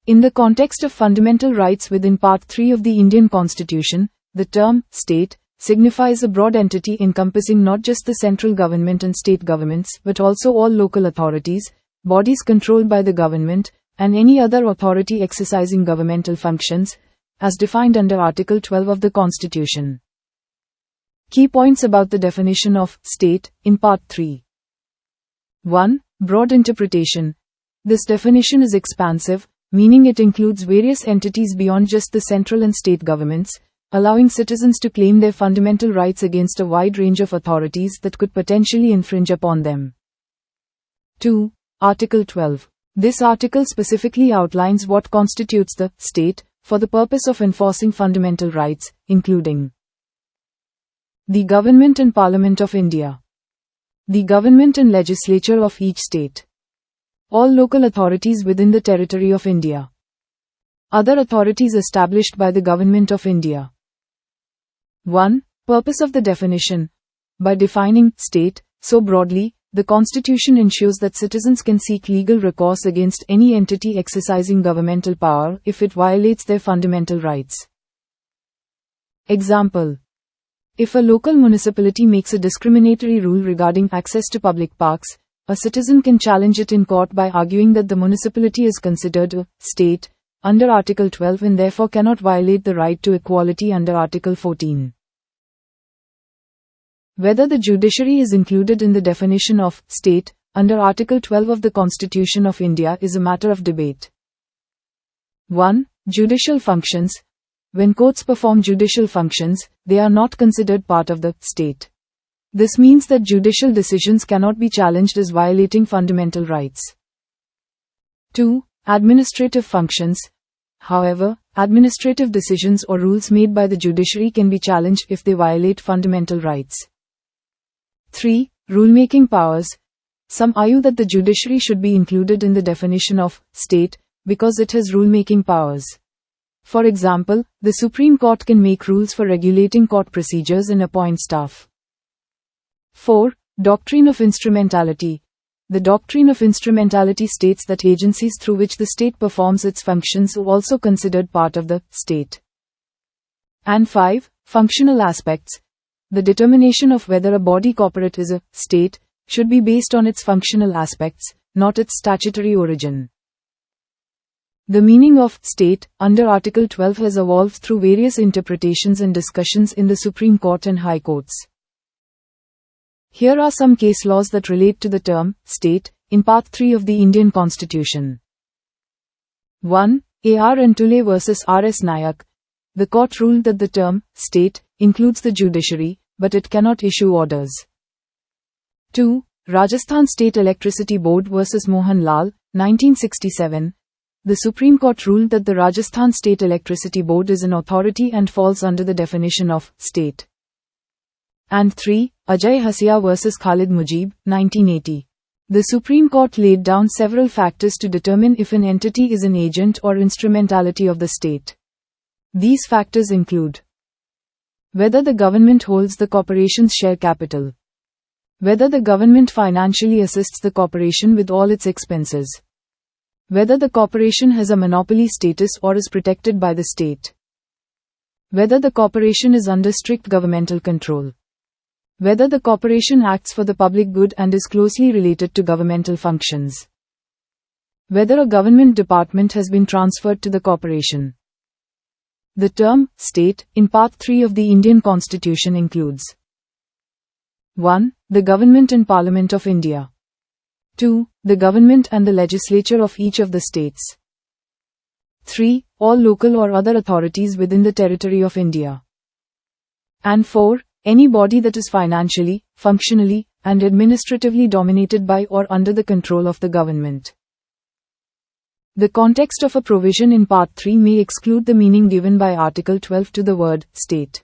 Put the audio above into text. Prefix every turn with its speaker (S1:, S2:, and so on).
S1: In the context of fundamental rights within Part 3 of the Indian Constitution, the term state signifies a broad entity encompassing not just the central government and state governments but also all local authorities, bodies controlled by the government, and any other authority exercising governmental functions, as defined under Article 12 of the Constitution. Key points about the definition of state in Part 3. 1. Broad interpretation. This definition is expansive, meaning it includes various entities beyond just the central and state governments, allowing citizens to claim their fundamental rights against a wide range of authorities that could potentially infringe upon them. 2. Article 12. This article specifically outlines what constitutes the state for the purpose of enforcing fundamental rights, including the Government and Parliament of India, the Government and Legislature of each state, all local authorities within the territory of India, other authorities established by the Government of India. 1. Purpose of the definition. By defining state so broadly, the Constitution ensures that citizens can seek legal recourse against any entity exercising governmental power if it violates their fundamental rights. Example. If a local municipality makes a discriminatory rule regarding access to public parks, a citizen can challenge it in court by arguing that the municipality is considered a state under Article 12 and therefore cannot violate the right to equality under Article 14. Whether the judiciary is included in the definition of state under Article 12 of the Constitution of India is a matter of debate. 1. Judicial functions. When courts perform judicial functions, they are not considered part of the state. This means that judicial decisions cannot be challenged as violating fundamental rights. 2. Administrative functions. However, administrative decisions or rules made by the judiciary can be challenged if they violate fundamental rights. 3. Rulemaking powers. Some argue that the judiciary should be included in the definition of state because it has rulemaking powers. For example, the Supreme Court can make rules for regulating court procedures and appoint staff. 4. Doctrine of instrumentality. The doctrine of instrumentality states that agencies through which the state performs its functions are also considered part of the state. And 5. Functional aspects. The determination of whether a body corporate is a state should be based on its functional aspects, not its statutory origin. The meaning of state under Article 12 has evolved through various interpretations and discussions in the Supreme Court and High Courts. Here are some case laws that relate to the term state in Part 3 of the Indian Constitution. 1. A.R. Antulay vs. R.S. Nayak. The court ruled that the term state includes the judiciary, but it cannot issue orders. 2. Rajasthan State Electricity Board vs. Mohan Lal, 1967. The Supreme Court ruled that the Rajasthan State Electricity Board is an authority and falls under the definition of state. And 3. Ajay Hasia vs. Khalid Mujib, 1980. The Supreme Court laid down several factors to determine if an entity is an agent or instrumentality of the state. These factors include whether the government holds the corporation's share capital, whether the government financially assists the corporation with all its expenses, whether the corporation has a monopoly status or is protected by the state, whether the corporation is under strict governmental control, whether the corporation acts for the public good and is closely related to governmental functions, whether a government department has been transferred to the corporation. The term state in Part 3 of the Indian Constitution includes 1. The Government and Parliament of India. 2. The Government and the Legislature of each of the states. 3. All local or other authorities within the territory of India. And 4. Any body that is financially, functionally, and administratively dominated by or under the control of the government. The context of a provision in Part 3 may exclude the meaning given by Article 12 to the word state.